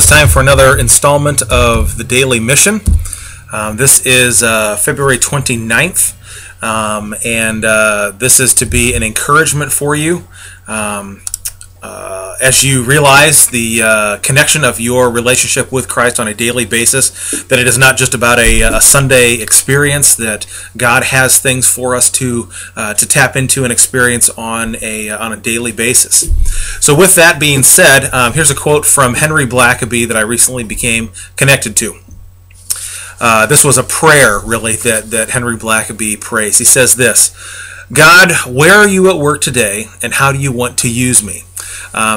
it's time for another installment of the Daily Mission. This is February 29th, and this is to be an encouragement for you as you realize the connection of your relationship with Christ on a daily basis, that it is not just about a Sunday experience, that God has things for us to tap into and experience on a daily basis. So with that being said, here's a quote from Henry Blackaby that I recently became connected to. This was a prayer, really, that Henry Blackaby prays. He says this: "God, where are you at work today, and how do you want to use me?"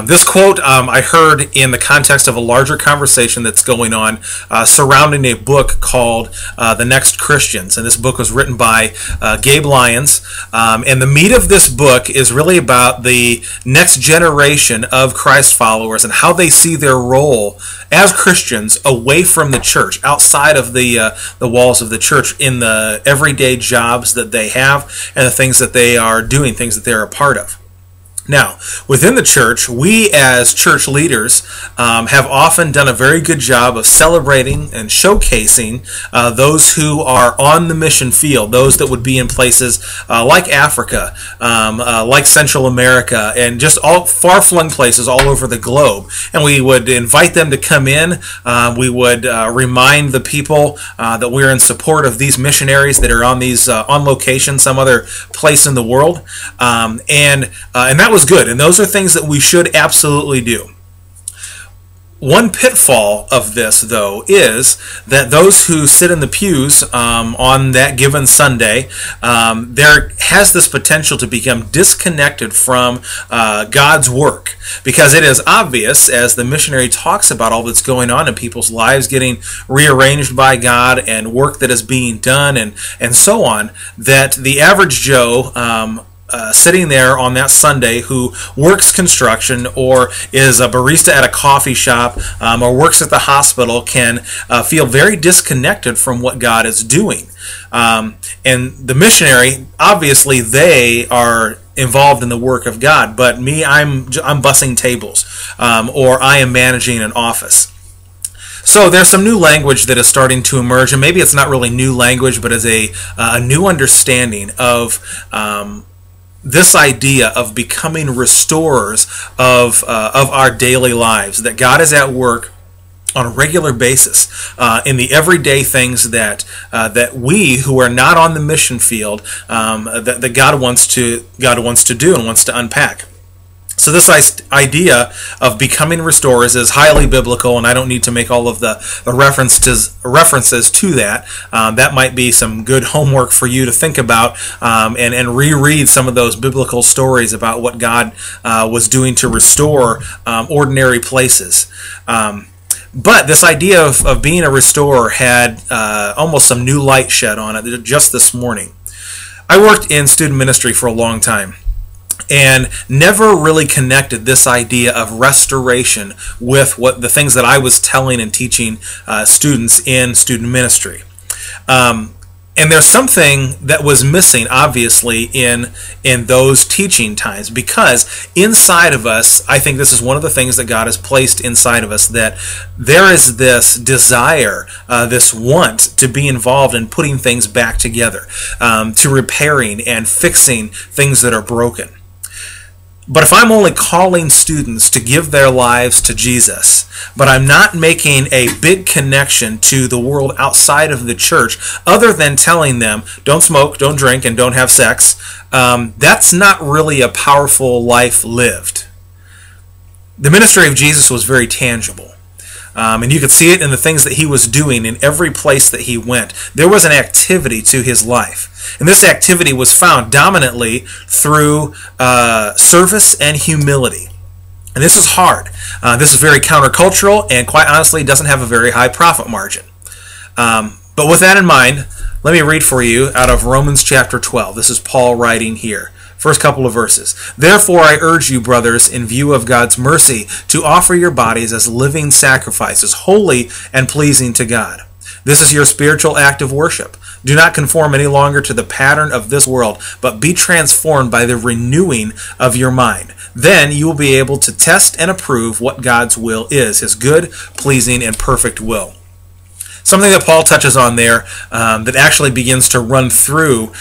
This quote I heard in the context of a larger conversation that's going on surrounding a book called The Next Christians. And this book was written by Gabe Lyons. And the meat of this book is really about the next generation of Christ followers and how they see their role as Christians away from the church, outside of the walls of the church, in the everyday jobs that they have and the things that they are doing, things that they're a part of. Now, within the church, we as church leaders have often done a very good job of celebrating and showcasing those who are on the mission field, those that would be in places like Africa, like Central America, and just all far-flung places all over the globe. And we would invite them to come in. We would remind the people that we're in support of these missionaries that are on these on location, some other place in the world, and that was good, and those are things that we should absolutely do. One pitfall of this, though, is that those who sit in the pews on that given Sunday, there has this potential to become disconnected from God's work, because it is obvious, as the missionary talks about all that's going on in people's lives, getting rearranged by God and work that is being done and so on, that the average Joe sitting there on that Sunday, who works construction or is a barista at a coffee shop or works at the hospital, can feel very disconnected from what God is doing. And the missionary, obviously, they are involved in the work of God, but me, I'm bussing tables, or I am managing an office. So there's some new language that is starting to emerge, and maybe it's not really new language, but as a new understanding of this idea of becoming restorers of our daily lives, that God is at work on a regular basis in the everyday things that we who are not on the mission field that God wants to do and wants to unpack. So this idea of becoming restorers is highly biblical, and I don't need to make all of the references to that. That might be some good homework for you to think about and reread some of those biblical stories about what God was doing to restore ordinary places. But this idea of being a restorer had almost some new light shed on it just this morning. I worked in student ministry for a long time, and never really connected this idea of restoration with the things that I was telling and teaching students in student ministry. And there's something that was missing, obviously, in those teaching times, because inside of us, I think this is one of the things that God has placed inside of us, that there is this desire, this want to be involved in putting things back together, to repairing and fixing things that are broken. But if I'm only calling students to give their lives to Jesus, but I'm not making a big connection to the world outside of the church, other than telling them, don't smoke, don't drink, and don't have sex, that's not really a powerful life lived. The ministry of Jesus was very tangible. And you could see it in the things that he was doing in every place that he went. There was an activity to his life. And this activity was found dominantly through service and humility. And this is hard. This is very countercultural, and quite honestly doesn't have a very high profit margin. But with that in mind, let me read for you out of Romans chapter 12. This is Paul writing here. First couple of verses. "Therefore I urge you, brothers, in view of God's mercy, to offer your bodies as living sacrifices, holy and pleasing to God. This is your spiritual act of worship. Do not conform any longer to the pattern of this world, but be transformed by the renewing of your mind. Then you will be able to test and approve what God's will is, his good, pleasing, and perfect will. Something that Paul touches on there that actually begins to run through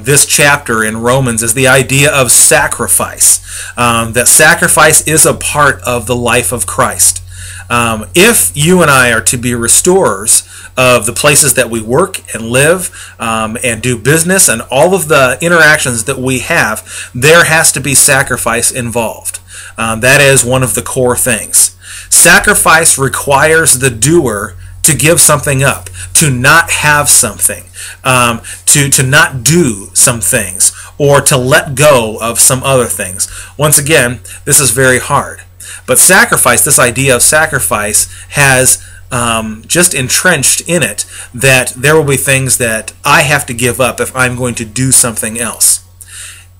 this chapter in Romans is the idea of sacrifice. That sacrifice is a part of the life of Christ. If you and I are to be restorers of the places that we work and live and do business and all of the interactions that we have, there has to be sacrifice involved. That is one of the core things. Sacrifice requires the doer to give something up, to not have something, to not do some things, or to let go of some other things. Once again, this is very hard. But sacrifice, this idea of sacrifice, has just entrenched in it that there will be things that I have to give up if I'm going to do something else.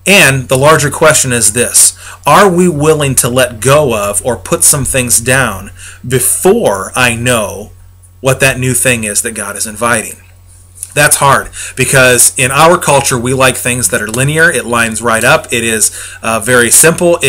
And the larger question is this: are we willing to let go of or put some things down before I know what that new thing is that God is inviting? That's hard, because in our culture we like things that are linear. It lines right up. It is very simple.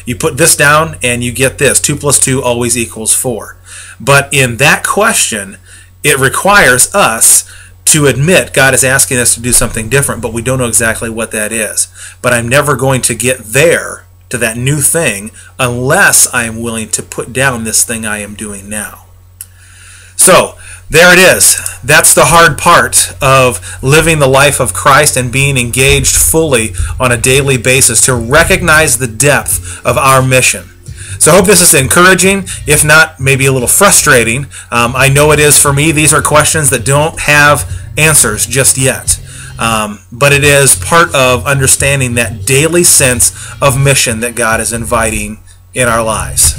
You put this down and you get this. 2 + 2 always equals 4. But in that question, it requires us to admit God is asking us to do something different, but we don't know exactly what that is. But I'm never going to get there, to that new thing, unless I am willing to put down this thing I am doing now. So, there it is. That's the hard part of living the life of Christ and being engaged fully on a daily basis, to recognize the depth of our mission. So I hope this is encouraging, if not maybe a little frustrating. I know it is for me. These are questions that don't have answers just yet. But it is part of understanding that daily sense of mission that God is inviting in our lives.